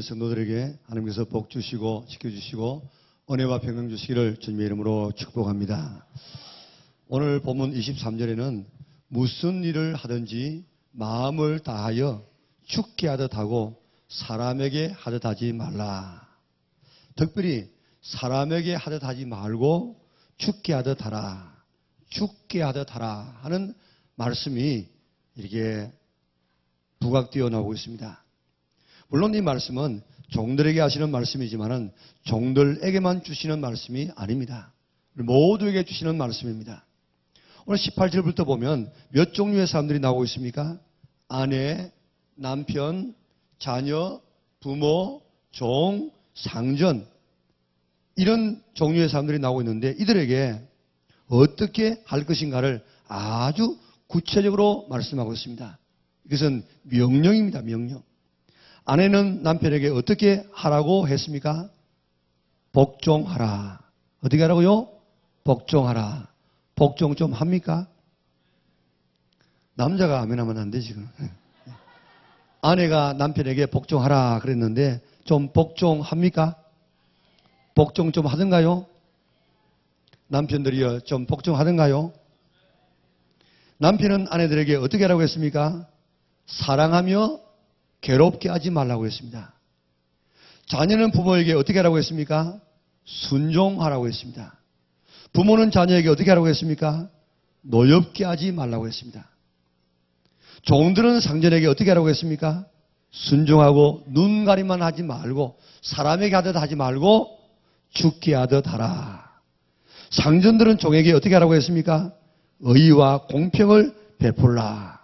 성도들에게 하나님께서 복 주시고 지켜주시고 은혜와 평강 주시기를 주님의 이름으로 축복합니다. 오늘 본문 23절에는 무슨 일을 하든지 마음을 다하여 죽게 하듯 하고 사람에게 하듯 하지 말라. 특별히 사람에게 하듯 하지 말고 죽게 하듯 하라. 죽게 하듯 하라 하는 말씀이 이렇게 부각되어 나오고 있습니다. 물론 이 말씀은 종들에게 하시는 말씀이지만은 종들에게만 주시는 말씀이 아닙니다. 모두에게 주시는 말씀입니다. 오늘 18절부터 보면 몇 종류의 사람들이 나오고 있습니까? 아내, 남편, 자녀, 부모, 종, 상전 이런 종류의 사람들이 나오고 있는데 이들에게 어떻게 할 것인가를 아주 구체적으로 말씀하고 있습니다. 이것은 명령입니다. 명령. 아내는 남편에게 어떻게 하라고 했습니까? 복종하라. 어떻게 하라고요? 복종하라. 복종 좀 합니까? 남자가 아멘하면 안 돼 지금. 아내가 남편에게 복종하라 그랬는데 좀 복종합니까? 복종 좀 하던가요? 남편들이요 좀 복종하던가요? 남편은 아내들에게 어떻게 하라고 했습니까? 사랑하며 괴롭게 하지 말라고 했습니다. 자녀는 부모에게 어떻게 하라고 했습니까? 순종하라고 했습니다. 부모는 자녀에게 어떻게 하라고 했습니까? 노엽게 하지 말라고 했습니다. 종들은 상전에게 어떻게 하라고 했습니까? 순종하고 눈가림만 하지 말고 사람에게 하듯 하지 말고 죽게 하듯 하라. 상전들은 종에게 어떻게 하라고 했습니까? 의와 공평을 베풀라.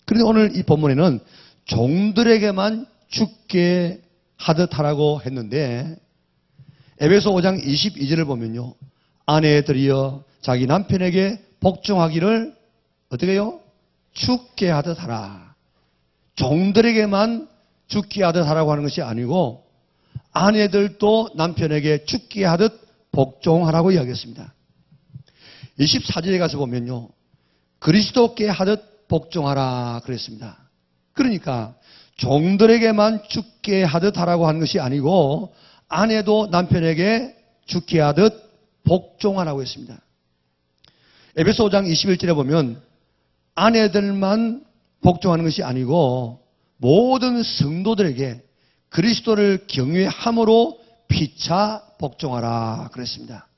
그런데 오늘 이 본문에는 종들에게만 죽게 하듯 하라고 했는데 에베소 5장 22절을 보면요. 아내들이여 자기 남편에게 복종하기를 어떻게 해요? 죽게 하듯 하라. 종들에게만 죽게 하듯 하라고 하는 것이 아니고 아내들도 남편에게 죽게 하듯 복종하라고 이야기했습니다. 24절에 가서 보면요. 그리스도께 하듯 복종하라 그랬습니다. 그러니까 종들에게만 죽게 하듯 하라고 하는 것이 아니고 아내도 남편에게 죽게 하듯 복종하라고 했습니다. 에베소 5장 21절에 보면 아내들만 복종하는 것이 아니고 모든 성도들에게 그리스도를 경외함으로 피차 복종하라 그랬습니다.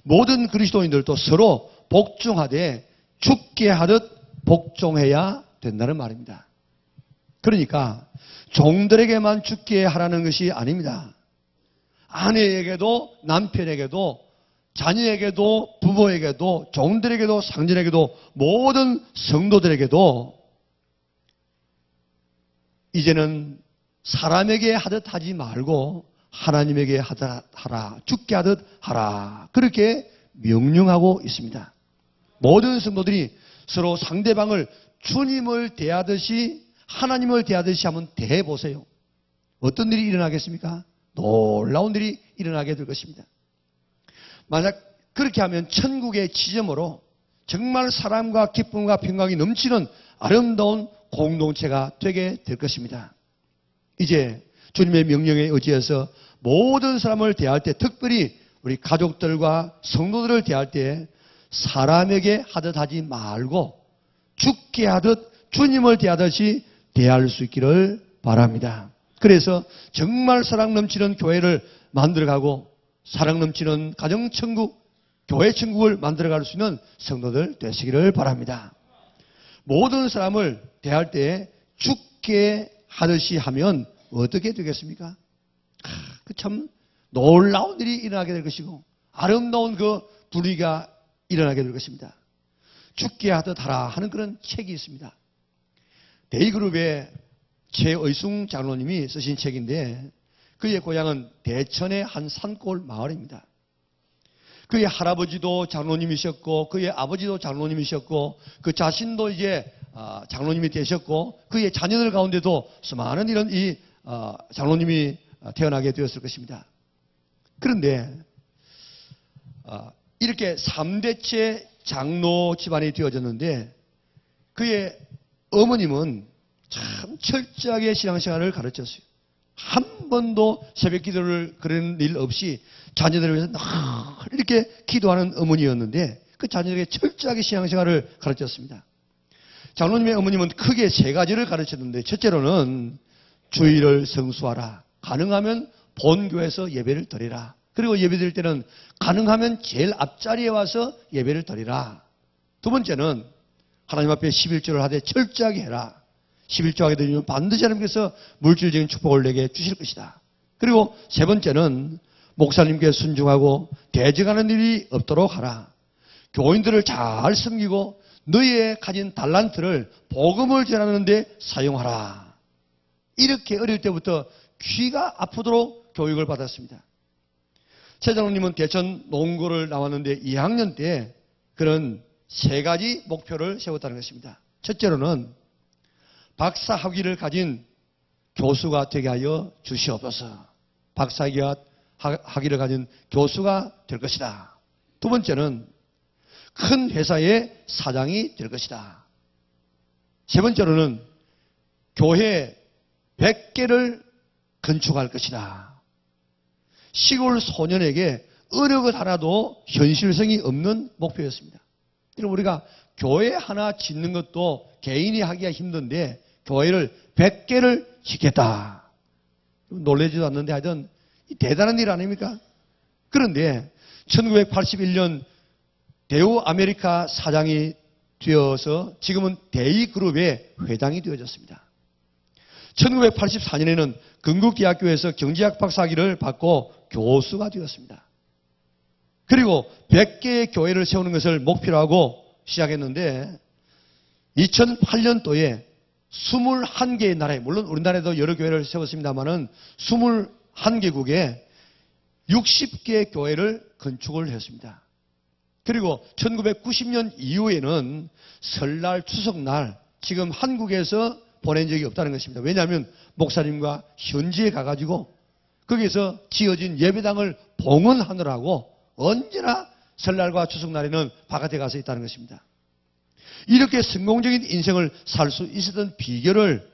모든 그리스도인들도 서로 복종하되 죽게 하듯 복종해야 된다는 말입니다. 그러니까 종들에게만 죽게 하라는 것이 아닙니다. 아내에게도 남편에게도 자녀에게도 부모에게도 종들에게도 상전에게도 모든 성도들에게도 이제는 사람에게 하듯 하지 말고 하나님에게 하듯 하라. 죽게 하듯 하라. 그렇게 명령하고 있습니다. 모든 성도들이 서로 상대방을 주님을 대하듯이 하나님을 대하듯이 한번 대해보세요. 어떤 일이 일어나겠습니까? 놀라운 일이 일어나게 될 것입니다. 만약 그렇게 하면 천국의 지점으로 정말 사랑과 기쁨과 평강이 넘치는 아름다운 공동체가 되게 될 것입니다. 이제 주님의 명령에 의지해서 모든 사람을 대할 때 특별히 우리 가족들과 성도들을 대할 때 사람에게 하듯 하지 말고 죽게 하듯 주님을 대하듯이 대할 수 있기를 바랍니다. 그래서 정말 사랑 넘치는 교회를 만들어가고 사랑 넘치는 가정천국, 교회천국을 만들어갈 수 있는 성도들 되시기를 바랍니다. 모든 사람을 대할 때 죽게 하듯이 하면 어떻게 되겠습니까? 그 참 놀라운 일이 일어나게 될 것이고 아름다운 그 분위기가 일어나게 될 것입니다. 죽게 하듯 하라 하는 그런 책이 있습니다. 데이그룹의 최의숭 장로님이 쓰신 책인데 그의 고향은 대천의 한 산골 마을입니다. 그의 할아버지도 장로님이셨고 그의 아버지도 장로님이셨고 그 자신도 이제 장로님이 되셨고 그의 자녀들 가운데도 수많은 이런 장로님이 태어나게 되었을 것입니다. 그런데 이렇게 3대째 장로 집안이 되어졌는데 그의 어머님은 참 철저하게 신앙생활을 가르쳤어요. 한 번도 새벽 기도를 그런 일 없이 자녀들을 위해서 늘 이렇게 기도하는 어머니였는데 그 자녀에게 철저하게 신앙생활을 가르쳤습니다. 장로님의 어머님은 크게 세 가지를 가르쳤는데 첫째로는 주일을 성수하라. 가능하면 본교에서 예배를 드리라. 그리고 예배 드릴 때는 가능하면 제일 앞자리에 와서 예배를 드리라. 두 번째는 하나님 앞에 11조를 하되 철저하게 해라. 11조 하게 되면 반드시 하나님께서 물질적인 축복을 내게 주실 것이다. 그리고 세 번째는 목사님께 순종하고 대적하는 일이 없도록 하라. 교인들을 잘 섬기고 너희의 가진 달란트를 복음을 전하는 데 사용하라. 이렇게 어릴 때부터 귀가 아프도록 교육을 받았습니다. 최 장로님은 대천 농고를 나왔는데 2학년 때 그런 세 가지 목표를 세웠다는 것입니다. 첫째로는 박사 학위를 가진 교수가 되게 하여 주시옵소서. 박사 학위를 가진 교수가 될 것이다. 두 번째는 큰 회사의 사장이 될 것이다. 세 번째로는 교회 100개를 건축할 것이다. 시골 소년에게 어느 것 하나도 현실성이 없는 목표였습니다. 그럼 우리가 교회 하나 짓는 것도 개인이 하기가 힘든데 교회를 100개를 짓겠다. 놀라지도 않는데 하여튼 대단한 일 아닙니까? 그런데 1981년 대우 아메리카 사장이 되어서 지금은 대이그룹의 회장이 되어졌습니다. 1984년에는 건국대학교에서 경제학 박사학위를 받고 교수가 되었습니다. 그리고 100개의 교회를 세우는 것을 목표로 하고 시작했는데 2008년도에 21개의 나라에, 물론 우리나라에도 여러 교회를 세웠습니다만은 21개국에 60개의 교회를 건축을 했습니다. 그리고 1990년 이후에는 설날, 추석날 지금 한국에서 보낸 적이 없다는 것입니다. 왜냐하면 목사님과 현지에 가가지고 거기서 지어진 예배당을 봉헌하느라고 언제나 설날과 추석날에는 바깥에 가서 있다는 것입니다. 이렇게 성공적인 인생을 살 수 있었던 비결을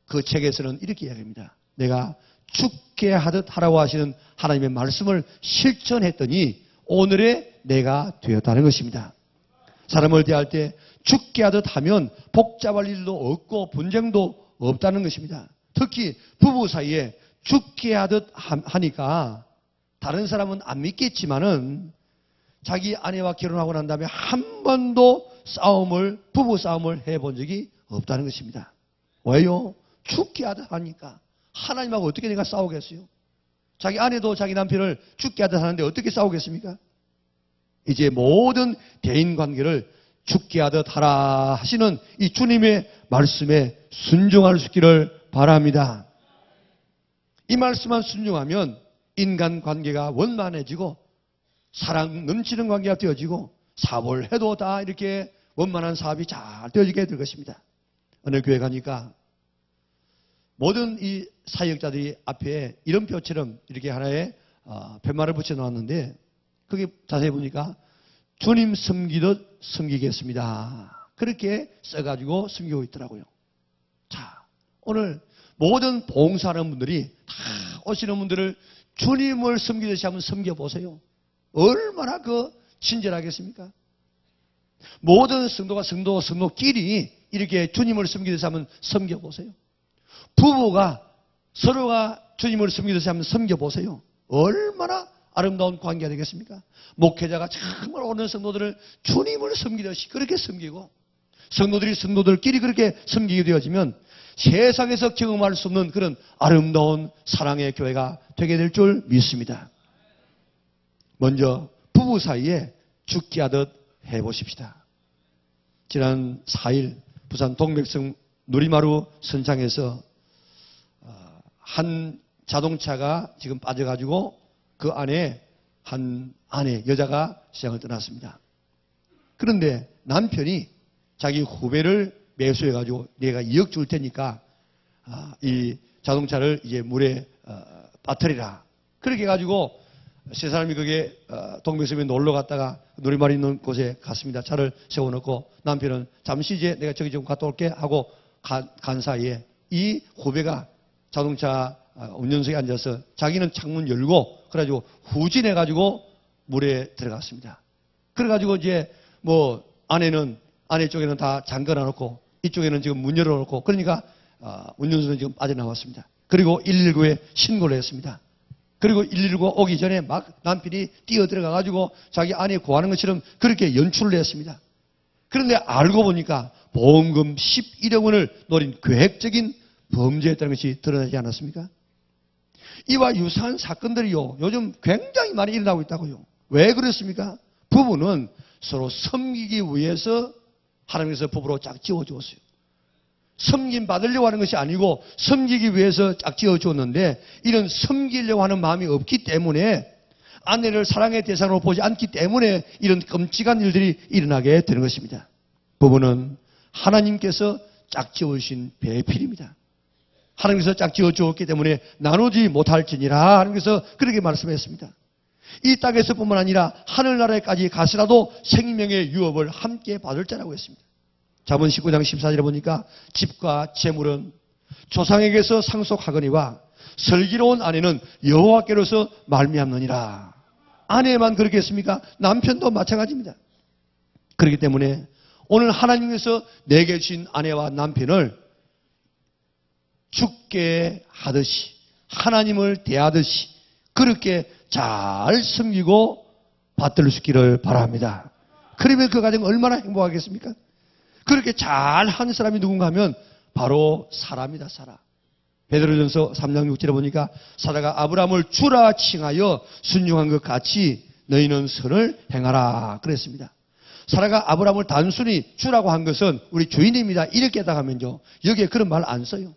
그 책에서는 이렇게 이야기합니다. 내가 죽게 하듯 하라고 하시는 하나님의 말씀을 실천했더니 오늘의 내가 되었다는 것입니다. 사람을 대할 때 죽게 하듯 하면 복잡할 일도 없고 분쟁도 없다는 것입니다. 특히 부부 사이에 죽게 하듯 하니까 다른 사람은 안 믿겠지만은 자기 아내와 결혼하고 난 다음에 한 번도 부부 싸움을 해본 적이 없다는 것입니다. 왜요? 죽게 하듯 하니까. 하나님하고 어떻게 내가 싸우겠어요? 자기 아내도 자기 남편을 죽게 하듯 하는데 어떻게 싸우겠습니까? 이제 모든 대인관계를 죽게 하듯 하라 하시는 이 주님의 말씀에 순종할 수 있기를 바랍니다. 이 말씀만 순종하면 인간관계가 원만해지고 사랑 넘치는 관계가 되어지고 사업을 해도 다 이렇게 원만한 사업이 잘 되어지게 될 것입니다. 어느 교회 가니까 모든 이 사역자들이 앞에 이름표처럼 이렇게 하나의 팻말을 붙여놓았는데 그게 자세히 보니까 주님 섬기듯 섬기겠습니다. 그렇게 써가지고 섬기고 있더라고요. 자, 오늘 모든 봉사하는 분들이 다 오시는 분들을 주님을 섬기듯이 한번 섬겨보세요. 얼마나 친절하겠습니까? 모든 성도가 성도끼리 이렇게 주님을 섬기듯이 한번 섬겨보세요. 부부가 서로가 주님을 섬기듯이 한번 섬겨보세요. 얼마나 아름다운 관계가 되겠습니까? 목회자가 정말 오는 성도들을 주님을 섬기듯이 그렇게 섬기고 성도들이 성도들끼리 그렇게 섬기게 되어지면 세상에서 경험할 수 없는 그런 아름다운 사랑의 교회가 되게 될 줄 믿습니다. 먼저 부부 사이에 죽게 하듯 해보십시다. 지난 4일 부산 동백성 누리마루 선창에서 한 자동차가 지금 빠져가지고 그 안에 한 아내, 여자가 세상을 떠났습니다. 그런데 남편이 자기 후배를 매수해가지고 내가 2억 줄 테니까 이 자동차를 이제 물에 빠뜨리라. 그렇게 해가지고 세 사람이 그게 동백섬에 놀러 갔다가 놀이마을 있는 곳에 갔습니다. 차를 세워놓고 남편은 잠시 이제 내가 저기 좀 갔다 올게 하고 간 사이에 이 후배가 자동차 운전석에 앉아서 자기는 창문 열고 그래가지고 후진해가지고 물에 들어갔습니다. 그래가지고 이제 뭐 아내 쪽에는 다 잠궈 놓고 이쪽에는 지금 문 열어놓고 그러니까 운전수는 지금 빠져나왔습니다. 그리고 119에 신고를 했습니다. 그리고 119가 오기 전에 막 남편이 뛰어 들어가가지고 자기 아내 구하는 것처럼 그렇게 연출을 했습니다. 그런데 알고 보니까 보험금 11억 원을 노린 계획적인 범죄였다는 것이 드러나지 않았습니까? 이와 유사한 사건들이요, 요즘 굉장히 많이 일어나고 있다고요. 왜 그렇습니까? 부부는 서로 섬기기 위해서 하나님께서 부부로 짝지어 주었어요. 섬김 받으려고 하는 것이 아니고 섬기기 위해서 짝지어 주었는데 이런 섬기려고 하는 마음이 없기 때문에 아내를 사랑의 대상으로 보지 않기 때문에 이런 끔찍한 일들이 일어나게 되는 것입니다. 부부는 하나님께서 짝지어 주신 배필입니다. 하나님께서 짝지어 주었기 때문에 나누지 못할지니라 하나님께서 그렇게 말씀했습니다. 이 땅에서뿐만 아니라 하늘나라에까지 가서라도 생명의 유업을 함께 받을 자라고 했습니다. 잠언 19장 14절에 보니까 집과 재물은 조상에게서 상속하거니와 슬기로운 아내는 여호와께로서 말미암느니라. 아내만 그렇겠습니까? 남편도 마찬가지입니다. 그렇기 때문에 오늘 하나님께서 내게 주신 아내와 남편을 주께 하듯이 하나님을 대하듯이 그렇게 잘 섬기고 받들 수 있기를 바랍니다. 그러면 그 가정 얼마나 행복하겠습니까? 그렇게 잘한 사람이 누군가 하면 바로 사라입니다. 사라. 베드로전서 3장 6절에 보니까 사라가 아브라함을 주라 칭하여 순종한 것 같이 너희는 선을 행하라 그랬습니다. 사라가 아브라함을 단순히 주라고 한 것은 우리 주인입니다 이렇게 해당하면요, 여기에 그런 말 안 써요.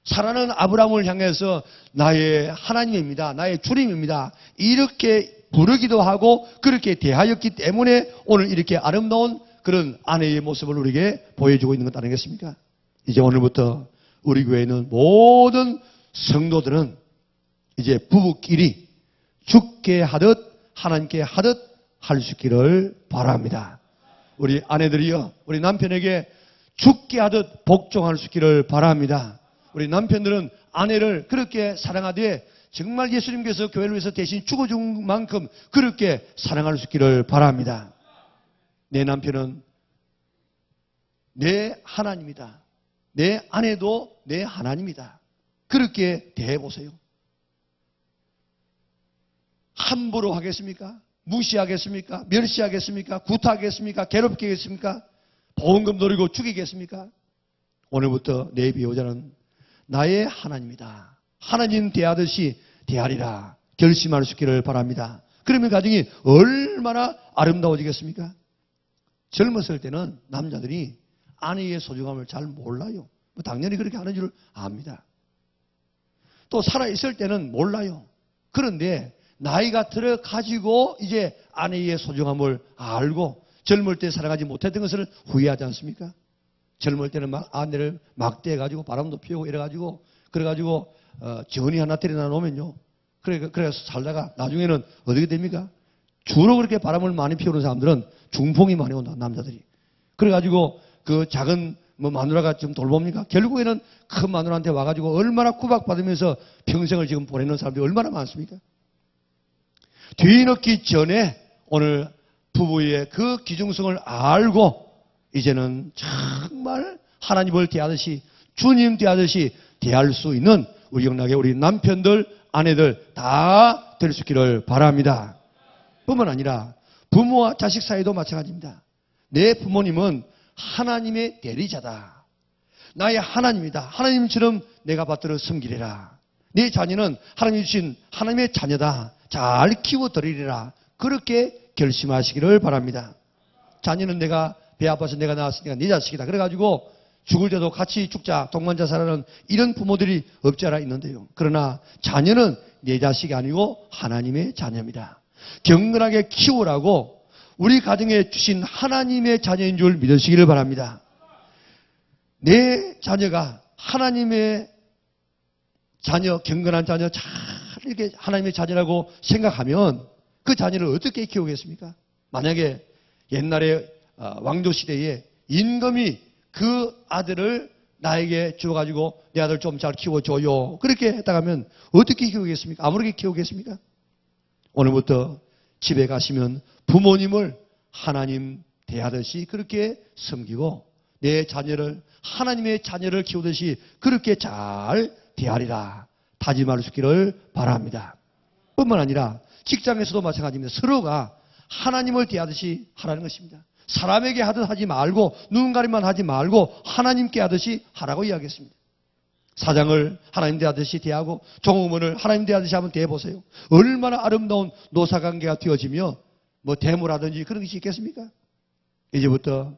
사라는 아브라함을 향해서 나의 하나님입니다, 나의 주님입니다 이렇게 부르기도 하고 그렇게 대하였기 때문에 오늘 이렇게 아름다운 그런 아내의 모습을 우리에게 보여주고 있는 것 아니겠습니까? 이제 오늘부터 우리 교회는 모든 성도들은 이제 부부끼리 주께 하듯 하나님께 하듯 할 수 있기를 바랍니다. 우리 아내들이요, 우리 남편에게 주께 하듯 복종할 수 있기를 바랍니다. 우리 남편들은 아내를 그렇게 사랑하되 정말 예수님께서 교회를 위해서 대신 죽어준 만큼 그렇게 사랑할 수 있기를 바랍니다. 내 남편은 내 하나님이다. 내 아내도 내 하나님이다. 그렇게 대해보세요. 함부로 하겠습니까? 무시하겠습니까? 멸시하겠습니까? 구타하겠습니까? 괴롭게 하겠습니까? 보험금 노리고 죽이겠습니까? 오늘부터 내 배우자는 나의 하나님이다. 하나님 대하듯이 대하리라 결심할 수 있기를 바랍니다. 그러면 가정이 얼마나 아름다워지겠습니까? 젊었을 때는 남자들이 아내의 소중함을 잘 몰라요. 당연히 그렇게 하는 줄 압니다. 또 살아있을 때는 몰라요. 그런데 나이가 들어가지고 이제 아내의 소중함을 알고 젊을 때 사랑하지 못했던 것을 후회하지 않습니까? 젊을 때는 막 아내를 막대해가지고 바람도 피우고 이래가지고 그래가지고 전이 하나 데려다 놓으면요. 그래서 살다가 나중에는 어떻게 됩니까? 주로 그렇게 바람을 많이 피우는 사람들은 중풍이 많이 온다, 남자들이. 그래가지고 그 작은 마누라가 좀 돌봅니까? 결국에는 큰 마누라한테 와가지고 얼마나 구박받으면서 평생을 지금 보내는 사람들이 얼마나 많습니까? 뒤늦기 전에 오늘 부부의 그 기중성을 알고 이제는 정말 하나님을 대하듯이 주님 대하듯이 대할 수 있는 우리 영락의 우리 남편들, 아내들 다 될 수 있기를 바랍니다. 뿐만 아니라 부모와 자식 사이도 마찬가지입니다. 내 부모님은 하나님의 대리자다. 나의 하나님이다. 하나님처럼 내가 받들어 섬기리라. 내 자녀는 하나님이 주신 하나님의 자녀다. 잘 키워드리리라. 그렇게 결심하시기를 바랍니다. 자녀는 내가 배 아파서 내가 낳았으니까 네 자식이다. 그래가지고 죽을 때도 같이 죽자, 동반자살하는 이런 부모들이 없지 않아 있는데요. 그러나 자녀는 내 자식이 아니고 하나님의 자녀입니다. 경건하게 키우라고 우리 가정에 주신 하나님의 자녀인 줄 믿으시기를 바랍니다. 내 자녀가 하나님의 자녀, 경건한 자녀, 잘 이렇게 하나님의 자녀라고 생각하면 그 자녀를 어떻게 키우겠습니까? 만약에 옛날에 왕조 시대에 임금이 그 아들을 나에게 주어가지고 내 아들 좀 잘 키워줘요. 그렇게 했다가 하면 어떻게 키우겠습니까? 아무렇게 키우겠습니까? 오늘부터 집에 가시면 부모님을 하나님 대하듯이 그렇게 섬기고 내 자녀를 하나님의 자녀를 키우듯이 그렇게 잘 대하리라 다짐할 수 있기를 바랍니다. 뿐만 아니라 직장에서도 마찬가지입니다. 서로가 하나님을 대하듯이 하라는 것입니다. 사람에게 하듯 하지 말고 누군가만 하지 말고 하나님께 하듯이 하라고 이야기했습니다. 사장을 하나님 대하듯이 대하고 종업원을 하나님 대하듯이 한번 대해보세요. 얼마나 아름다운 노사관계가 되어지며 뭐 대모라든지 그런 것이 있겠습니까? 이제부터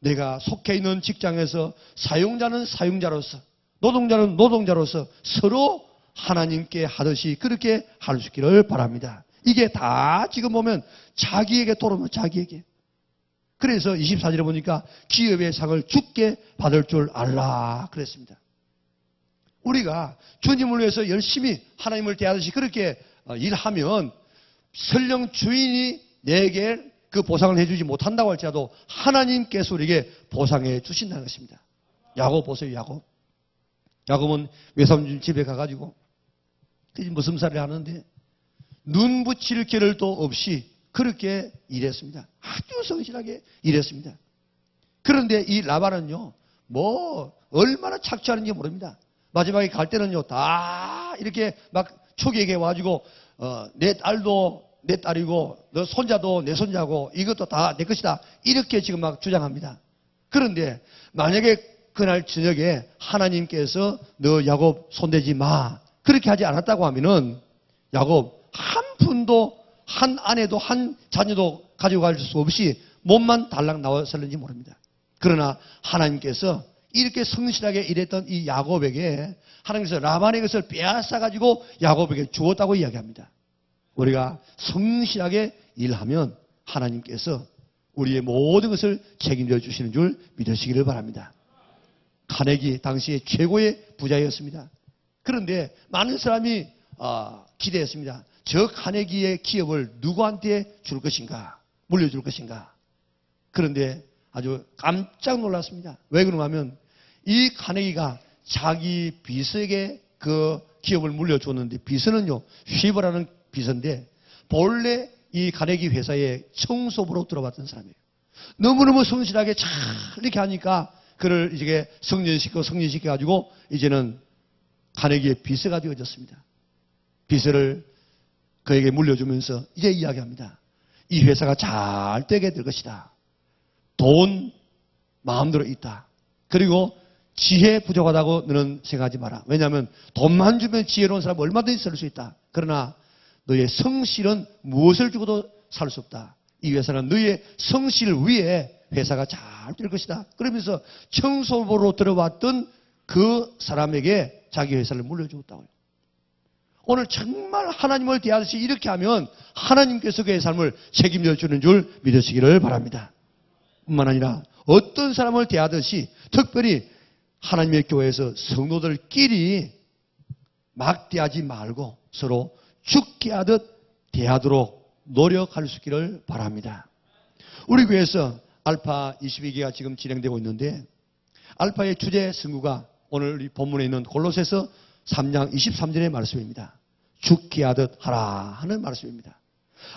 내가 속해 있는 직장에서 사용자는 사용자로서 노동자는 노동자로서 서로 하나님께 하듯이 그렇게 할 수 있기를 바랍니다. 이게 다 지금 보면 자기에게 돌아오면 자기에게. 그래서 24절에 보니까 기업의 상을 주께 받을 줄 알라 그랬습니다. 우리가 주님을 위해서 열심히 하나님을 대하듯이 그렇게 일하면 설령 주인이 내게 그 보상을 해주지 못한다고 할지라도 하나님께서 우리에게 보상해 주신다는 것입니다. 야곱 보세요. 야곱은 외삼촌 집에 가가지고 무슨 살을 하는데 눈 붙일 겨를도 없이 그렇게 일했습니다. 아주 성실하게 일했습니다. 그런데 이 라반은요, 뭐 얼마나 착취하는지 모릅니다. 마지막에 갈 때는요, 다 이렇게 막 초기에게 와가지고 내 딸도 내 딸이고 너 손자도 내 손자고 이것도 다 내 것이다. 이렇게 지금 막 주장합니다. 그런데 만약에 그날 저녁에 하나님께서 너 야곱 손대지 마. 그렇게 하지 않았다고 하면은 야곱 한 푼도 한 아내도 한 자녀도 가지고 갈 수 없이 몸만 달랑 나왔을는지 모릅니다. 그러나 하나님께서 이렇게 성실하게 일했던 이 야곱에게 하나님께서 라반의 것을 빼앗아 가지고 야곱에게 주었다고 이야기합니다. 우리가 성실하게 일하면 하나님께서 우리의 모든 것을 책임져 주시는 줄 믿으시기를 바랍니다. 카네기 당시에 최고의 부자였습니다. 그런데 많은 사람이 기대했습니다. 저 카네기의 기업을 누구한테 줄 것인가? 물려줄 것인가? 그런데 아주 깜짝 놀랐습니다. 왜 그런가 하면 이 카네기가 자기 비서에게 그 기업을 물려줬는데 비서는요, 휘버라는 비서인데 본래 이 카네기 회사의 청소부로 들어왔던 사람이에요. 너무너무 성실하게 잘 이렇게 하니까 그를 이제 성년시켜가지고 이제는 카네기의 비서가 되어졌습니다. 비서를 그에게 물려주면서 이제 이야기합니다. 이 회사가 잘 되게 될 것이다. 돈 마음대로 있다. 그리고 지혜 부족하다고 너는 생각하지 마라. 왜냐하면 돈만 주면 지혜로운 사람은 얼마든지 살 수 있다. 그러나 너의 성실은 무엇을 주고도 살 수 없다. 이 회사는 너의 성실 위에 회사가 잘 될 것이다. 그러면서 청소부로 들어왔던 그 사람에게 자기 회사를 물려주었다고요. 오늘 정말 하나님을 대하듯이 이렇게 하면 하나님께서 그의 삶을 책임져 주는 줄 믿으시기를 바랍니다. 뿐만 아니라 어떤 사람을 대하듯이 특별히 하나님의 교회에서 성도들끼리 막 대하지 말고 서로 죽게 하듯 대하도록 노력할 수 있기를 바랍니다. 우리 교회에서 알파 22기가 지금 진행되고 있는데 알파의 주제 성구가 오늘 우리 본문에 있는 골로새서 3장 23절의 말씀입니다. 죽게 하듯 하라 하는 말씀입니다.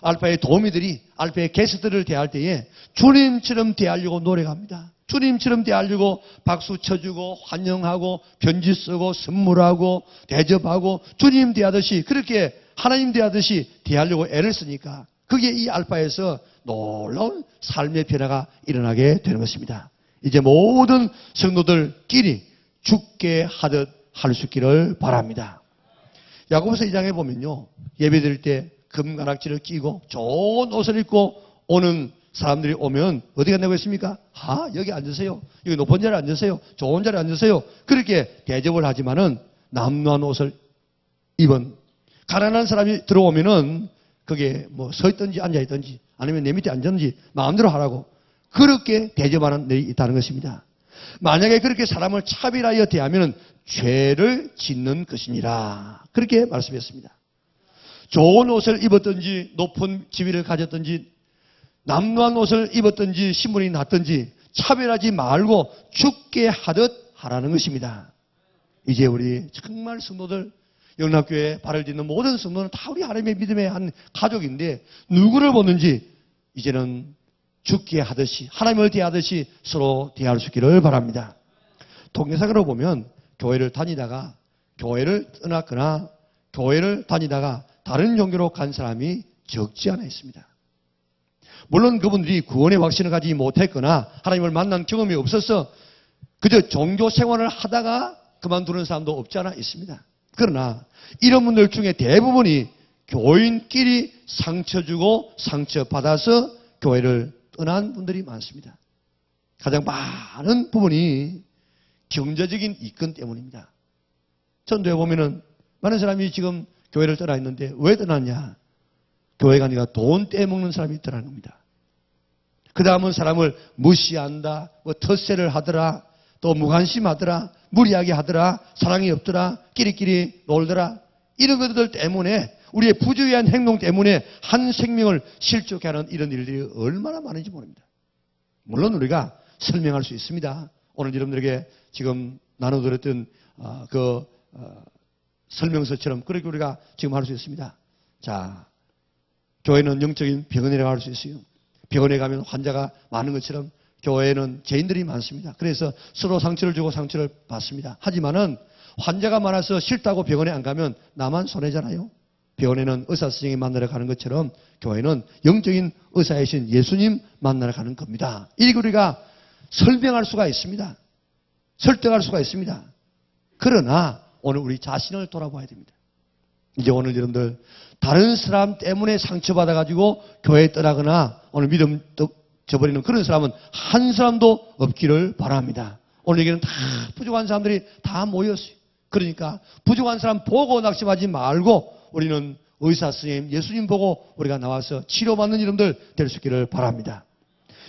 알파의 도우미들이 알파의 게스트들을 대할 때에 주님처럼 대하려고 노력합니다. 주님처럼 대하려고 박수 쳐주고 환영하고 편지 쓰고 선물하고 대접하고 주님 대하듯이 그렇게 하나님 대하듯이 대하려고 애를 쓰니까 그게 이 알파에서 놀라운 삶의 변화가 일어나게 되는 것입니다. 이제 모든 성도들끼리 죽게 하듯 할 수 있기를 바랍니다. 야고보서 2장에 보면요. 예배드릴 때 금가락지를 끼고 좋은 옷을 입고 오는 사람들이 오면 어디 간다고 했습니까? 여기 앉으세요. 여기 높은 자리에 앉으세요. 좋은 자리에 앉으세요. 그렇게 대접을 하지만은 남루한 옷을 입은 가난한 사람이 들어오면은 그게 뭐 서 있든지 앉아 있든지 아니면 내 밑에 앉았는지 마음대로 하라고 그렇게 대접하는 일이 있다는 것입니다. 만약에 그렇게 사람을 차별하여 대하면 죄를 짓는 것이니라. 그렇게 말씀했습니다. 좋은 옷을 입었든지 높은 지위를 가졌든지 남루한 옷을 입었든지 신분이 났든지 차별하지 말고 죽게 하듯 하라는 것입니다. 이제 우리 정말 성도들, 영락교회에 발을 딛는 모든 성도는 다 우리 하나님의 믿음의 한 가족인데 누구를 보는지 이제는 죽게 하듯이 하나님을 대하듯이 서로 대할 수 있기를 바랍니다. 통계상으로 보면 교회를 다니다가 교회를 떠났거나 교회를 다니다가 다른 종교로 간 사람이 적지 않아 있습니다. 물론 그분들이 구원의 확신을 가지지 못했거나 하나님을 만난 경험이 없어서 그저 종교 생활을 하다가 그만두는 사람도 없지 않아 있습니다. 그러나 이런 분들 중에 대부분이 교인끼리 상처 주고 상처받아서 교회를 떠난 분들이 많습니다. 가장 많은 부분이 경제적인 이권 때문입니다. 전도에 보면은 많은 사람이 지금 교회를 떠나 있는데 왜 떠났냐? 교회가 아니라 돈 떼먹는 사람이 떠나는 겁니다. 그 다음은 사람을 무시한다, 뭐 텃세를 하더라, 또 무관심하더라, 무리하게 하더라, 사랑이 없더라, 끼리끼리 놀더라. 이런 것들 때문에 우리의 부주의한 행동 때문에 한 생명을 실족해 하는 이런 일들이 얼마나 많은지 모릅니다. 물론 우리가 설명할 수 있습니다. 오늘 여러분들에게 지금 나눠드렸던 설명서처럼 그렇게 우리가 지금 할 수 있습니다. 자, 교회는 영적인 병원이라고 할 수 있어요. 병원에 가면 환자가 많은 것처럼 교회에는 죄인들이 많습니다. 그래서 서로 상처를 주고 상처를 받습니다. 하지만은 환자가 많아서 싫다고 병원에 안 가면 나만 손해잖아요. 병원에는 의사 선생님 만나러 가는 것처럼 교회는 영적인 의사이신 예수님 만나러 가는 겁니다. 이렇게 우리가 설명할 수가 있습니다. 설득할 수가 있습니다. 그러나 오늘 우리 자신을 돌아봐야 됩니다. 이제 오늘 여러분들 다른 사람 때문에 상처받아가지고 교회에 떠나거나 오늘 믿음 저버리는 그런 사람은 한 사람도 없기를 바랍니다. 오늘 여기는 다 부족한 사람들이 다 모였어요. 그러니까 부족한 사람 보고 낙심하지 말고 우리는 의사 선생님, 예수님 보고 우리가 나와서 치료받는 이름들 될 수 있기를 바랍니다.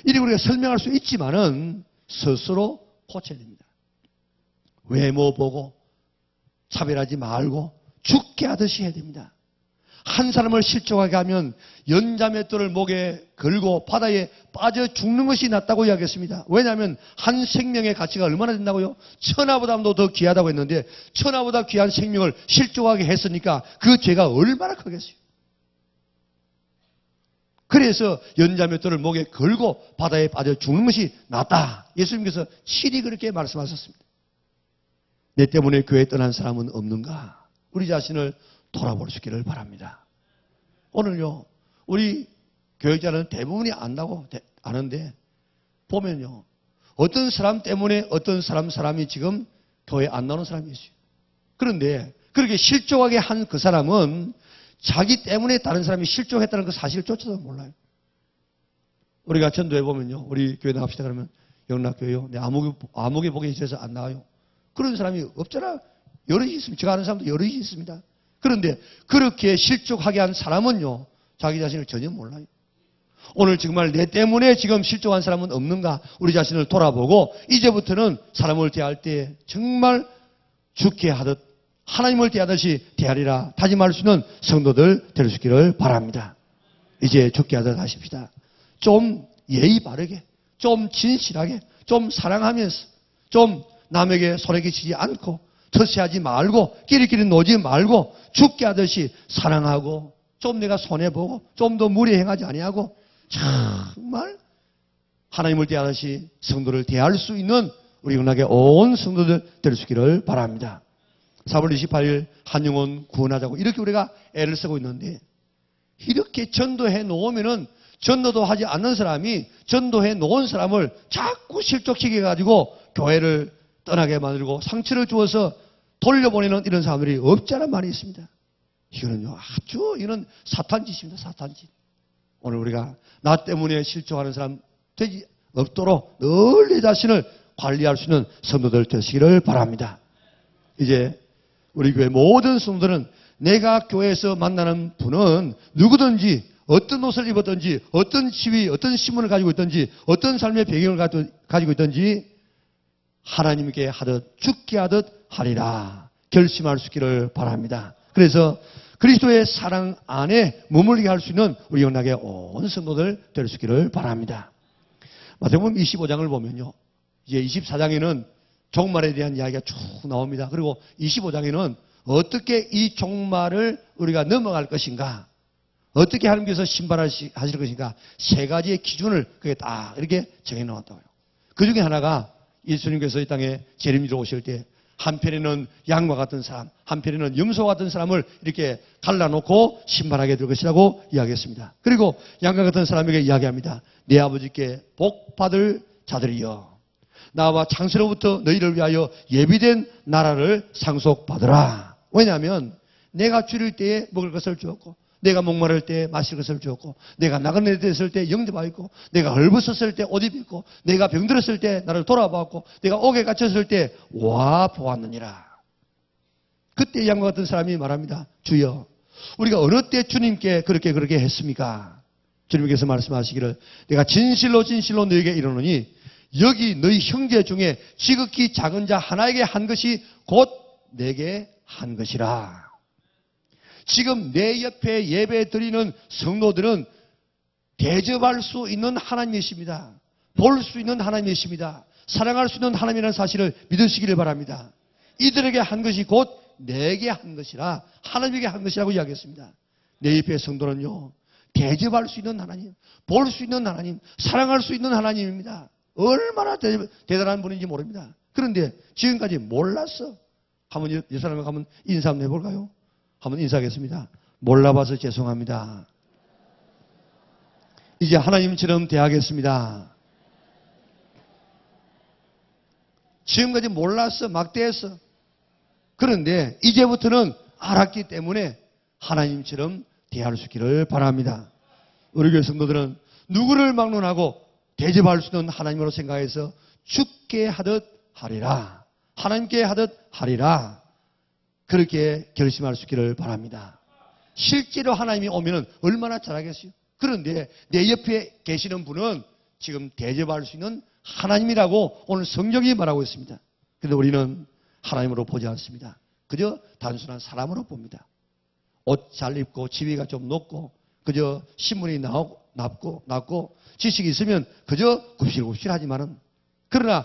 이렇게 우리가 설명할 수 있지만은 스스로 고쳐야 됩니다. 외모 보고 차별하지 말고 죽게 하듯이 해야 됩니다. 한 사람을 실족하게 하면 연자맷돌을 목에 걸고 바다에 빠져 죽는 것이 낫다고 이야기했습니다. 왜냐하면 한 생명의 가치가 얼마나 된다고요? 천하보다도 더 귀하다고 했는데 천하보다 귀한 생명을 실족하게 했으니까 그 죄가 얼마나 크겠어요. 그래서 연자맷돌을 목에 걸고 바다에 빠져 죽는 것이 낫다. 예수님께서 실히 그렇게 말씀하셨습니다. 내 때문에 교회 떠난 사람은 없는가? 우리 자신을 돌아볼 수 있기를 바랍니다. 오늘요, 우리 교육자는 대부분이 안다고 아는데 보면요, 어떤 사람 때문에 어떤 사람이 지금 교회 안 나오는 사람이 있어요. 그런데 그렇게 실족하게 한 그 사람은 자기 때문에 다른 사람이 실족했다는 그 사실조차도 몰라요. 우리가 전도해 보면요, 우리 교회 나갑시다 그러면 영락교회요, 내 아무개 보기 싫어서 안 나와요. 그런 사람이 없잖아. 여럿이 있습니다. 제가 아는 사람도 여럿이 있습니다. 그런데 그렇게 실족하게 한 사람은요, 자기 자신을 전혀 몰라요. 오늘 정말 내 때문에 지금 실족한 사람은 없는가? 우리 자신을 돌아보고 이제부터는 사람을 대할 때 정말 죽게 하듯 하나님을 대하듯이 대하리라 다짐할 수 있는 성도들 될 수 있기를 바랍니다. 이제 죽게 하듯 하십시다. 좀 예의 바르게, 좀 진실하게, 좀 사랑하면서, 좀 남에게 손에 끼치지 않고 텃세하지 말고 끼리끼리 놀지 말고 죽게 하듯이 사랑하고 좀 내가 손해보고 좀 더 무리 행하지 아니하고 정말 하나님을 대하듯이 성도를 대할 수 있는 우리 영락의 온 성도들 될 수 있기를 바랍니다. 4월 28일 한영혼 구원하자고 이렇게 우리가 애를 쓰고 있는데 이렇게 전도해 놓으면은 전도도 하지 않는 사람이 전도해 놓은 사람을 자꾸 실족시켜가지고 교회를 떠나게 만들고 상처를 주어서 돌려보내는 이런 사람들이 없지 않아 많이 있습니다. 이거는요, 이건 사탄짓입니다. 사탄짓. 오늘 우리가 나 때문에 실족하는 사람 되지 없도록 늘 내 자신을 관리할 수 있는 성도들 되시기를 바랍니다. 이제 우리 교회 모든 성도들은 내가 교회에서 만나는 분은 누구든지 어떤 옷을 입었든지 어떤 지위, 어떤 신분을 가지고 있든지 어떤 삶의 배경을 가지고 있든지 하나님께 하듯 죽게 하듯 하리라 결심할 수 있기를 바랍니다. 그래서 그리스도의 사랑 안에 머물게 할 수 있는 우리 영락의 온 성도들 될 수 있기를 바랍니다. 마태복음 25장을 보면요, 이제 24장에는 종말에 대한 이야기가 쭉 나옵니다. 그리고 25장에는 어떻게 이 종말을 우리가 넘어갈 것인가, 어떻게 하나님께서 심판하실 것인가, 세 가지의 기준을 그게 딱 이렇게 정해 놓았다고요. 그 중에 하나가 예수님께서 이 땅에 재림지로 오실 때 한편에는 양과 같은 사람, 한편에는 염소와 같은 사람을 이렇게 갈라놓고 심판하게 될 것이라고 이야기했습니다. 그리고 양과 같은 사람에게 이야기합니다. 내 아버지께 복 받을 자들이여, 나와 창세로부터 너희를 위하여 예비된 나라를 상속받으라. 왜냐하면 내가 줄일 때에 먹을 것을 주었고, 내가 목마를 때 마실 것을 주었고, 내가 나그네 됐을 때 영접하였고, 내가 헐벗었을 때 옷 입었고, 내가 병들었을 때 나를 돌아보았고, 내가 옥에 갇혔을 때 와 보았느니라. 그때 양과 같은 사람이 말합니다. 주여, 우리가 어느 때 주님께 그렇게 했습니까? 주님께서 말씀하시기를 내가 진실로 너희에게 이르노니 여기 너희 형제 중에 지극히 작은 자 하나에게 한 것이 곧 내게 한 것이라. 지금 내 옆에 예배 드리는 성도들은 대접할 수 있는 하나님이십니다. 볼 수 있는 하나님이십니다. 사랑할 수 있는 하나님이라는 사실을 믿으시기를 바랍니다. 이들에게 한 것이 곧 내게 한 것이라, 하나님에게 한 것이라고 이야기했습니다. 내 옆에 성도는요, 대접할 수 있는 하나님, 볼 수 있는 하나님, 사랑할 수 있는 하나님입니다. 얼마나 대단한 분인지 모릅니다. 그런데 지금까지 몰랐어. 한번 이 사람에 한번 인사 한번 해볼까요? 한번 인사하겠습니다. 몰라봐서 죄송합니다. 이제 하나님처럼 대하겠습니다. 지금까지 몰랐어. 막대했어. 그런데 이제부터는 알았기 때문에 하나님처럼 대할 수 있기를 바랍니다. 우리 교회 성도들은 누구를 막론하고 대접할 수 있는 하나님으로 생각해서 죽게 하듯 하리라, 하나님께 하듯 하리라, 그렇게 결심할 수 있기를 바랍니다. 실제로 하나님이 오면은 얼마나 잘하겠어요. 그런데 내 옆에 계시는 분은 지금 대접할 수 있는 하나님이라고 오늘 성경이 말하고 있습니다. 그런데 우리는 하나님으로 보지 않습니다. 그저 단순한 사람으로 봅니다. 옷 잘 입고 지위가 좀 높고 그저 신문이 낮고 지식이 있으면 그저 굽실굽실하지만은, 그러나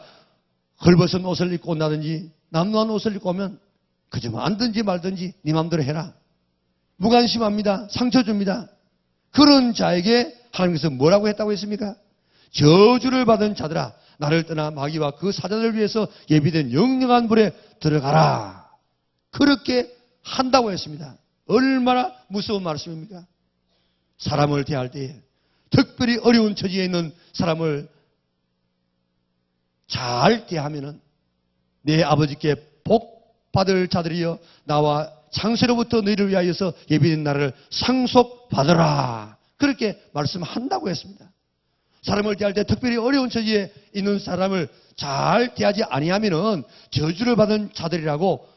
헐벗은 옷을 입고 온다든지 남루한 옷을 입고 오면 그저 만든지 말든지 네 마음대로 해라. 무관심합니다. 상처 줍니다. 그런 자에게 하나님께서 뭐라고 했다고 했습니까? 저주를 받은 자들아, 나를 떠나 마귀와 그 사자들을 위해서 예비된 영영한 불에 들어가라. 그렇게 한다고 했습니다. 얼마나 무서운 말씀입니까? 사람을 대할 때에, 특별히 어려운 처지에 있는 사람을 잘 대하면은 내 아버지께 복 받을 자들이여, 나와 창세로부터 너희를 위하여서 예비된 나라를 상속받으라. 그렇게 말씀한다고 했습니다. 사람을 대할 때 특별히 어려운 처지에 있는 사람을 잘 대하지 아니하면은 저주를 받은 자들이라고,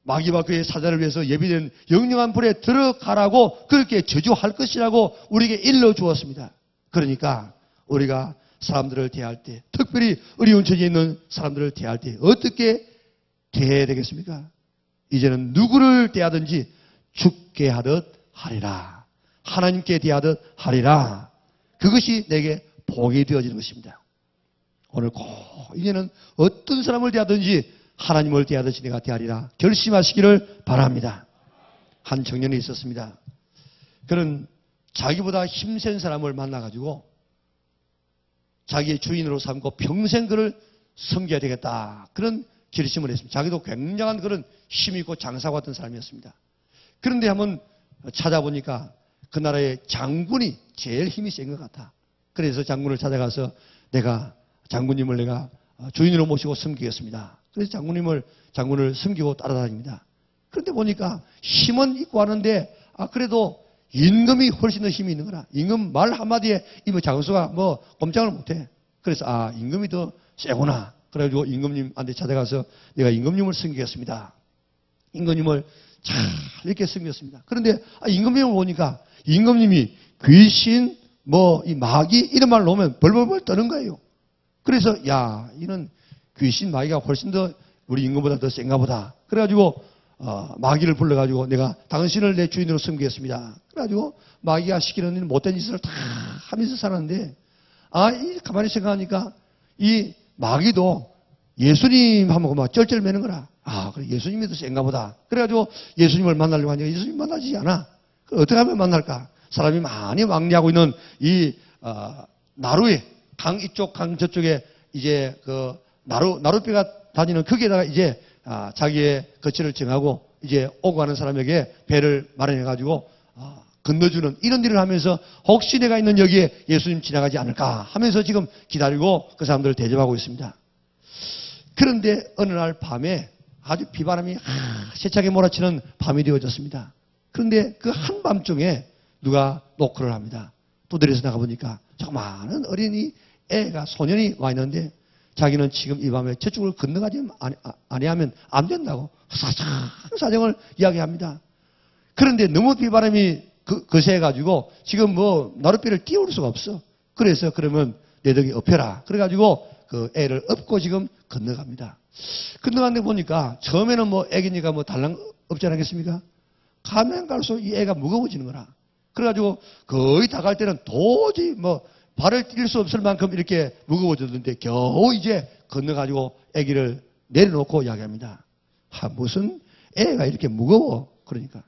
마귀와 그의 사자를 위해서 예비된 영영한 불에 들어가라고 그렇게 저주할 것이라고 우리에게 일러주었습니다. 그러니까 우리가 사람들을 대할 때, 특별히 어려운 처지에 있는 사람들을 대할 때 어떻게 대해야 되겠습니까? 이제는 누구를 대하든지 죽게 하듯 하리라, 하나님께 대하듯 하리라. 그것이 내게 복이 되어지는 것입니다. 오늘 꼭 이제는 어떤 사람을 대하든지 하나님을 대하듯이 내가 대하리라 결심하시기를 바랍니다. 한 청년이 있었습니다. 그는 자기보다 힘센 사람을 만나가지고 자기의 주인으로 삼고 평생 그를 섬겨야 되겠다, 그런 결심을 했습니다. 자기도 굉장한 그런 힘있고 장사 같은 사람이었습니다. 그런데 한번 찾아보니까 그 나라의 장군이 제일 힘이 센 것 같아. 그래서 장군을 찾아가서 장군님을 내가 주인으로 모시고 섬기겠습니다. 그래서 장군을 섬기고 따라다닙니다. 그런데 보니까 힘은 있고 하는데, 그래도 임금이 훨씬 더 힘이 있는 거라. 임금 말 한마디에 이 장수가 꼼짝을 못해. 그래서 임금이 더 세구나. 그래가지고 임금님한테 찾아가서 내가 임금님을 섬기겠습니다. 임금님을 잘 이렇게 섬겼습니다. 그런데 임금님을 보니까 임금님이 귀신, 이 마귀 이런 말 놓으면 벌벌벌 떠는 거예요. 그래서 이는 귀신 마귀가 훨씬 더 우리 임금보다 더 센가 보다. 그래가지고 마귀를 불러가지고 내가 당신을 내 주인으로 섬기겠습니다. 그래가지고 마귀가 시키는 못된 짓을 다 하면서 살았는데, 가만히 생각하니까 이 마귀도 예수님 하면 막 쩔쩔매는 거라. 아, 그래, 예수님이 더 센가 보다. 그래가지고 예수님을 만나려고 하니까 예수님 만나지 않아. 그럼 어떻게 하면 만날까? 사람이 많이 왕래하고 있는 이, 나루에, 강 이쪽, 강 저쪽에 이제 그 나룻배가 다니는 거기에다가 이제 자기의 거처를 정하고 이제 오고 가는 사람에게 배를 마련해가지고 건너주는 이런 일을 하면서 혹시 내가 있는 여기에 예수님 지나가지 않을까 하면서 지금 기다리고 그 사람들을 대접하고 있습니다. 그런데 어느 날 밤에 아주 비바람이 세차게 몰아치는 밤이 되어졌습니다. 그런데 그 한밤중에 누가 노크를 합니다. 두드려서 나가보니까 조그마한 어린이 애가 소년이 와 있는데 자기는 지금 이 밤에 저쪽을 건너가지 아니하면 안 된다고 사정을 이야기합니다. 그런데 너무 비바람이 거세가지고 지금 뭐 나룻배를 띄울 수가 없어. 그래서 그러면 내 덕에 업혀라. 그래가지고 그 애를 업고 지금 건너갑니다. 건너가는데 보니까 처음에는 뭐 애기니까 뭐 달랑 없지 않겠습니까? 가면 갈수록 이 애가 무거워지는 거라. 그래가지고 거의 다 갈 때는 도저히 뭐 발을 뛸 수 없을 만큼 이렇게 무거워졌는데 겨우 이제 건너가지고 애기를 내려놓고 이야기합니다. 무슨 애가 이렇게 무거워? 그러니까.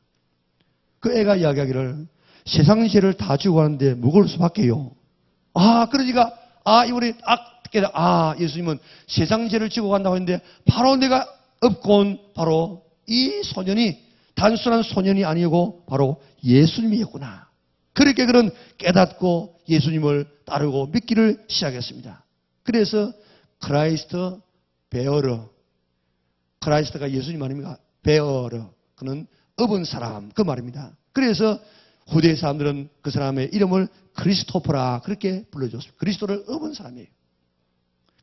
그 애가 이야기하기를 세상 죄를 다 지고 가는데 무거울 수밖에요. 그러니까 이번에 깨달아 예수님은 세상 죄를 지고 간다고 했는데 바로 내가 업고 온 바로 이 소년이 단순한 소년이 아니고 바로 예수님이었구나. 그렇게 그런 깨닫고 예수님을 따르고 믿기를 시작했습니다. 그래서 크라이스트 베어러, 크라이스트가 예수님 아닙니까? 베어러, 그는 업은 사람 그 말입니다. 그래서 후대 사람들은 그 사람의 이름을 크리스토퍼라 그렇게 불러줬습니다. 그리스도를 업은 사람이에요.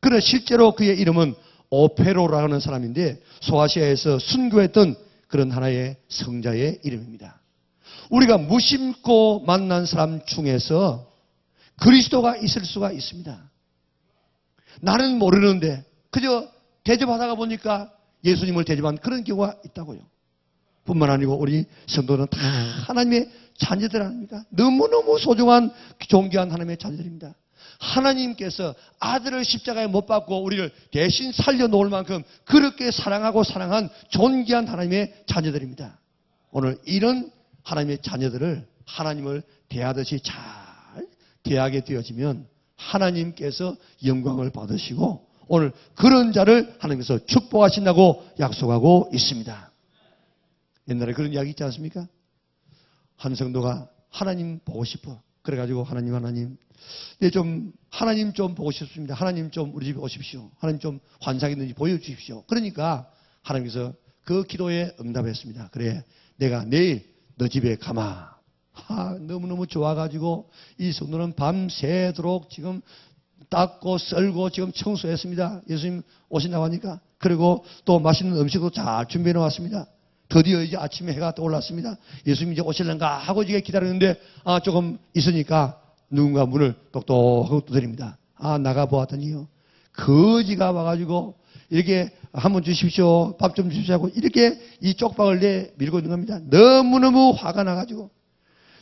그러나 실제로 그의 이름은 오페로라는 사람인데 소아시아에서 순교했던 그런 하나의 성자의 이름입니다. 우리가 무심코 만난 사람 중에서 그리스도가 있을 수가 있습니다. 나는 모르는데 그저 대접하다가 보니까 예수님을 대접한 그런 경우가 있다고요. 뿐만 아니고 우리 성도는 다 하나님의 자녀들 아닙니까? 너무너무 소중한 존귀한 하나님의 자녀들입니다. 하나님께서 아들을 십자가에 못 박고 우리를 대신 살려놓을 만큼 그렇게 사랑하고 사랑한 존귀한 하나님의 자녀들입니다. 오늘 이런 하나님의 자녀들을 하나님을 대하듯이 잘 대하게 되어지면 하나님께서 영광을 받으시고 오늘 그런 자를 하나님께서 축복하신다고 약속하고 있습니다. 옛날에 그런 이야기 있지 않습니까? 한 성도가 하나님 보고 싶어. 그래가지고 하나님 좀 하나님 좀 보고 싶습니다. 하나님 좀 우리 집에 오십시오. 하나님 좀 환상 있는지 보여주십시오. 그러니까 하나님께서 그 기도에 응답했습니다. 그래 내가 내일 너 집에 가마. 너무너무 좋아가지고 이 성도는 밤새도록 지금 닦고 썰고 지금 청소했습니다. 예수님 오신다고 하니까. 그리고 또 맛있는 음식도 잘 준비해 놓았습니다. 드디어 이제 아침에 해가 떠올랐습니다. 예수님 이제 오실런가 하고 이제 기다리는데 조금 있으니까 누군가 문을 똑똑하고 두드립니다. 나가보았더니요. 거지가 와가지고 이렇게 한번 주십시오. 밥 좀 주십시오 하고 이렇게 이 쪽박을 내밀고 있는 겁니다. 너무너무 화가 나가지고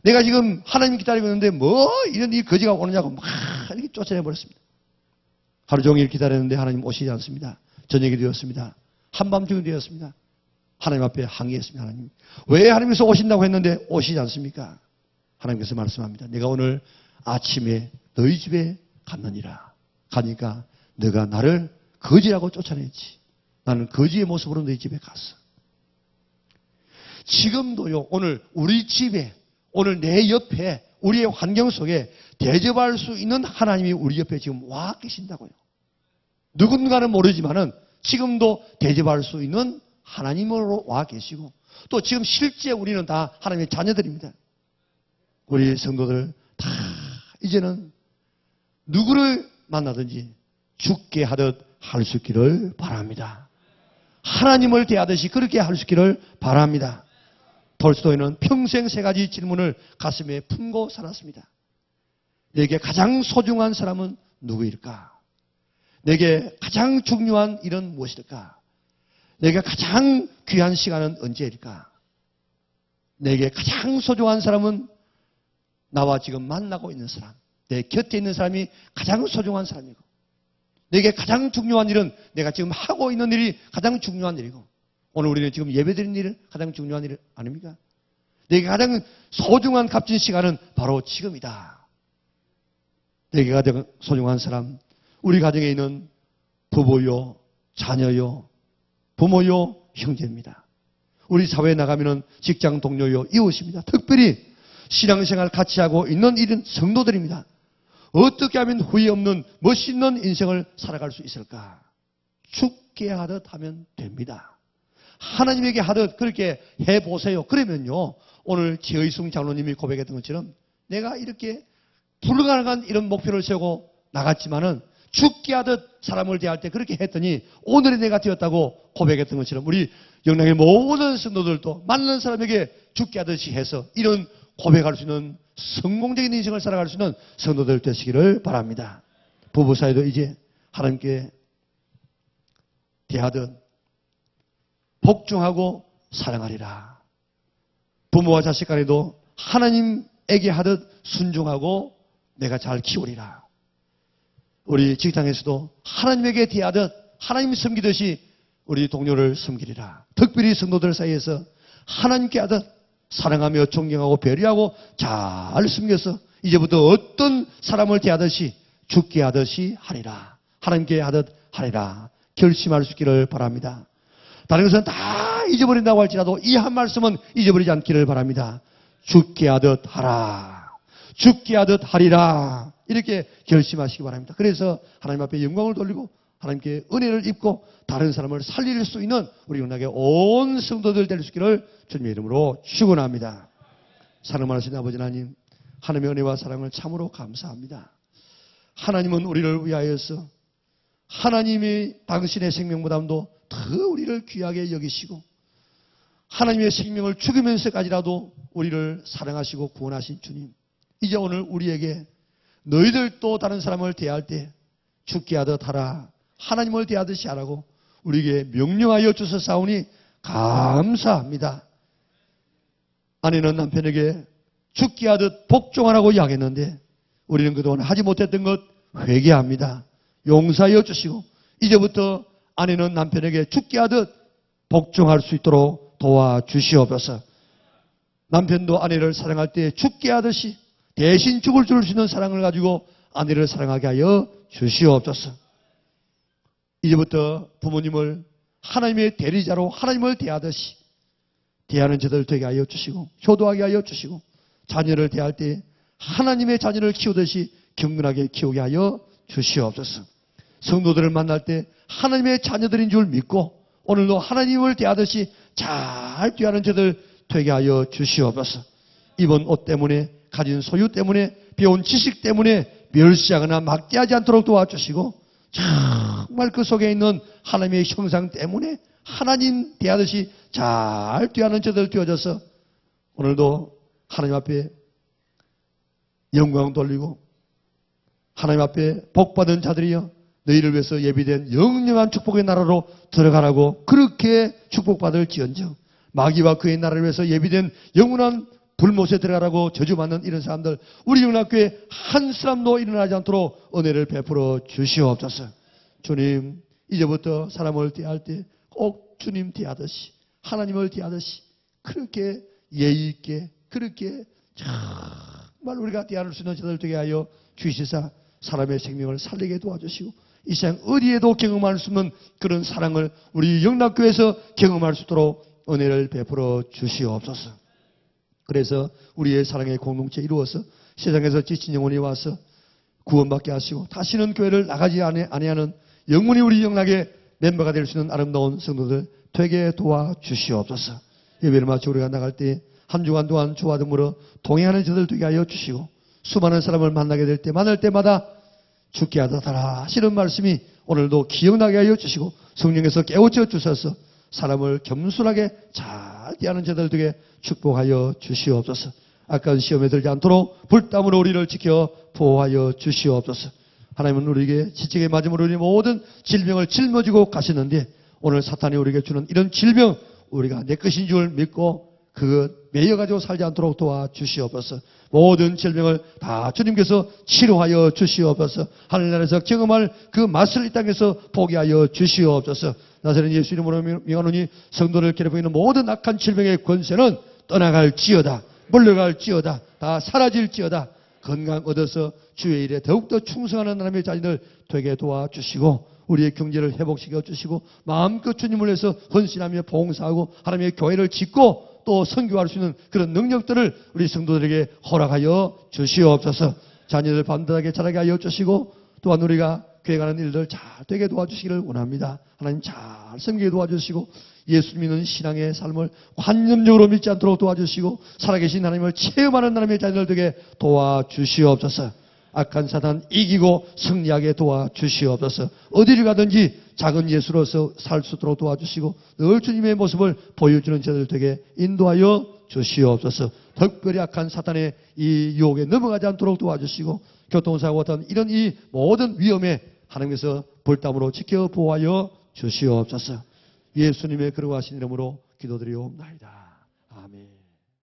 내가 지금 하나님 기다리고 있는데 뭐 이런 이 거지가 오느냐고 막 이렇게 쫓아내버렸습니다. 하루 종일 기다렸는데 하나님 오시지 않습니다. 저녁이 되었습니다. 한밤중이 되었습니다. 하나님 앞에 항의했습니다. 하나님 왜 하나님께서 오신다고 했는데 오시지 않습니까? 하나님께서 말씀합니다. 내가 오늘 아침에 너희 집에 갔느니라. 가니까 너가 나를 거지라고 쫓아냈지. 나는 거지의 모습으로 너희 집에 갔어. 지금도요. 오늘 우리 집에 오늘 내 옆에 우리의 환경 속에 대접할 수 있는 하나님이 우리 옆에 지금 와 계신다고요. 누군가는 모르지만은 지금도 대접할 수 있는 하나님으로 와 계시고 또 지금 실제 우리는 다 하나님의 자녀들입니다. 우리 성도들 다 이제는 누구를 만나든지 죽게 하듯 할 수 있기를 바랍니다. 하나님을 대하듯이 그렇게 할 수 있기를 바랍니다. 톨스토이는 평생 세 가지 질문을 가슴에 품고 살았습니다. 내게 가장 소중한 사람은 누구일까? 내게 가장 중요한 일은 무엇일까? 내게 가장 귀한 시간은 언제일까? 내게 가장 소중한 사람은 나와 지금 만나고 있는 사람, 내 곁에 있는 사람이 가장 소중한 사람이고 내게 가장 중요한 일은 내가 지금 하고 있는 일이 가장 중요한 일이고, 오늘 우리는 지금 예배드리는 일이 가장 중요한 일 아닙니까? 내게 가장 소중한 값진 시간은 바로 지금이다. 내게 가장 소중한 사람, 우리 가정에 있는 부부요, 자녀요, 부모요, 형제입니다. 우리 사회에 나가면은 직장 동료요, 이웃입니다. 특별히 신앙생활 같이 하고 있는 일은 성도들입니다. 어떻게 하면 후회 없는 멋있는 인생을 살아갈 수 있을까? 죽게 하듯 하면 됩니다. 하나님에게 하듯 그렇게 해보세요. 그러면요, 오늘 지의승 장로님이 고백했던 것처럼 내가 이렇게 불가능한 이런 목표를 세우고 나갔지만은 죽게 하듯 사람을 대할 때 그렇게 했더니 오늘의 내가 되었다고 고백했던 것처럼 우리 영락의 모든 성도들도 만난 사람에게 죽게 하듯이 해서 이런 고백할 수 있는 성공적인 인생을 살아갈 수 있는 성도들 되시기를 바랍니다. 부부 사이도 이제 하나님께 대하듯 복종하고 사랑하리라. 부모와 자식 간에도 하나님에게 하듯 순종하고 내가 잘 키우리라. 우리 직장에서도 하나님에게 대하듯 하나님 섬기듯이 우리 동료를 섬기리라. 특별히 성도들 사이에서 하나님께 하듯 사랑하며 존경하고 배려하고 잘 섬겨서 이제부터 어떤 사람을 대하듯이 죽게 하듯이 하리라. 하나님께 하듯 하리라. 결심할 수 있기를 바랍니다. 다른 것은 다 잊어버린다고 할지라도 이 한 말씀은 잊어버리지 않기를 바랍니다. 죽게 하듯 하라. 죽게 하듯 하리라. 이렇게 결심하시기 바랍니다. 그래서 하나님 앞에 영광을 돌리고 하나님께 은혜를 입고 다른 사람을 살릴 수 있는 우리 영락의 온 성도들 될 수 있기를 주님의 이름으로 축원합니다. 사랑하신 아버지 하나님, 하나님의 은혜와 사랑을 참으로 감사합니다. 하나님은 우리를 위하여서 하나님이 당신의 생명보다도 더 우리를 귀하게 여기시고 하나님의 생명을 죽이면서까지라도 우리를 사랑하시고 구원하신 주님, 이제 오늘 우리에게 너희들도 다른 사람을 대할 때 죽게 하듯 하라, 하나님을 대하듯이 하라고 우리에게 명령하여 주셨사오니 감사합니다. 아내는 남편에게 죽게 하듯 복종하라고 이야기했는데 우리는 그동안 하지 못했던 것 회개합니다. 용서하여 주시고 이제부터 아내는 남편에게 죽게 하듯 복종할 수 있도록 도와주시옵소서. 남편도 아내를 사랑할 때 죽게 하듯이 대신 죽을 줄 수 있는 사랑을 가지고 아내를 사랑하게 하여 주시옵소서. 이제부터 부모님을 하나님의 대리자로 하나님을 대하듯이 대하는 저들 되게 하여 주시고 효도하게 하여 주시고 자녀를 대할 때 하나님의 자녀를 키우듯이 경건하게 키우게 하여 주시옵소서. 성도들을 만날 때 하나님의 자녀들인 줄 믿고 오늘도 하나님을 대하듯이 잘 대하는 저들 되게 하여 주시옵소서. 입은 옷 때문에 가진 소유 때문에 배운 지식 때문에 멸시하거나 막대하지 않도록 도와주시고 정말 그 속에 있는 하나님의 형상 때문에 하나님 대하듯이 잘 대하는 저들 되어져서 오늘도 하나님 앞에 영광 돌리고 하나님 앞에 복받은 자들이여 너희를 위해서 예비된 영영한 축복의 나라로 들어가라고 그렇게 축복받을지언정 마귀와 그의 나라를 위해서 예비된 영원한 불못에 들어가라고 저주받는 이런 사람들 우리 영락교회 한 사람도 일어나지 않도록 은혜를 베풀어 주시옵소서. 주님, 이제부터 사람을 대할 때 꼭 주님 대하듯이 하나님을 대하듯이 그렇게 예의 있게 그렇게 정말 우리가 대할 수 있는 자들 되게 하여 주시사 사람의 생명을 살리게 도와주시고 이 세상 어디에도 경험할 수 없는 그런 사랑을 우리 영락교회에서 경험할 수 있도록 은혜를 베풀어 주시옵소서. 그래서 우리의 사랑의 공동체 이루어서 세상에서 지친 영혼이 와서 구원받게 하시고 다시는 교회를 나가지 아니하는 영원히 우리 영락의 멤버가 될 수 있는 아름다운 성도들 되게 도와주시옵소서. 예배를 마치 우리가 나갈 때 한 주간 동안 주와 더불어 동행하는 저들 되게 하여 주시고 수많은 사람을 만나게 될 때 만날 때마다 죽게 하다라 하시는 말씀이 오늘도 기억나게 하여 주시고 성령에서 깨우쳐 주셔서 사람을 겸손하게 잘 대하는 자들 되게 축복하여 주시옵소서. 아까운 시험에 들지 않도록 불땀으로 우리를 지켜 보호하여 주시옵소서. 하나님은 우리에게 지책에 맞음으로 우리 모든 질병을 짊어지고 가시는데 오늘 사탄이 우리에게 주는 이런 질병 우리가 내 것인 줄 믿고 그 매여가지고 살지 않도록 도와주시옵소서. 모든 질병을 다 주님께서 치료하여 주시옵소서. 하늘나라에서 경험할 그 맛을 이 땅에서 포기하여 주시옵소서. 나사렛 예수 이름으로 명하노니 성도를 괴롭히고 있는 모든 악한 질병의 권세는 떠나갈지어다. 물러갈지어다. 다 사라질지어다. 건강 얻어서 주의 일에 더욱더 충성하는 하나님의 자녀들 되게 도와주시고 우리의 경제를 회복시켜 주시고 마음껏 주님을 위해서 헌신하며 봉사하고 하나님의 교회를 짓고 또 선교할 수 있는 그런 능력들을 우리 성도들에게 허락하여 주시옵소서. 자녀들 반듯하게 자라게 하여 주시고 또한 우리가 계획하는 일들 잘 되게 도와주시기를 원합니다. 하나님 잘 섬기게 도와주시고 예수 믿는 신앙의 삶을 관념적으로 믿지 않도록 도와주시고 살아계신 하나님을 체험하는 하나님의 자녀들 되게 도와주시옵소서. 악한 사단 이기고 승리하게 도와주시옵소서. 어디를 가든지 작은 예수로서 살 수 있도록 도와주시고 늘 주님의 모습을 보여주는 자들 되게 인도하여 주시옵소서. 특별히 악한 사단의 이 유혹에 넘어가지 않도록 도와주시고 교통사고 같은 이런 이 모든 위험에 하나님께서 벌담으로 지켜 보호하여 주시옵소서. 예수님의 거룩하신 이름으로 기도드리옵나이다. 아멘.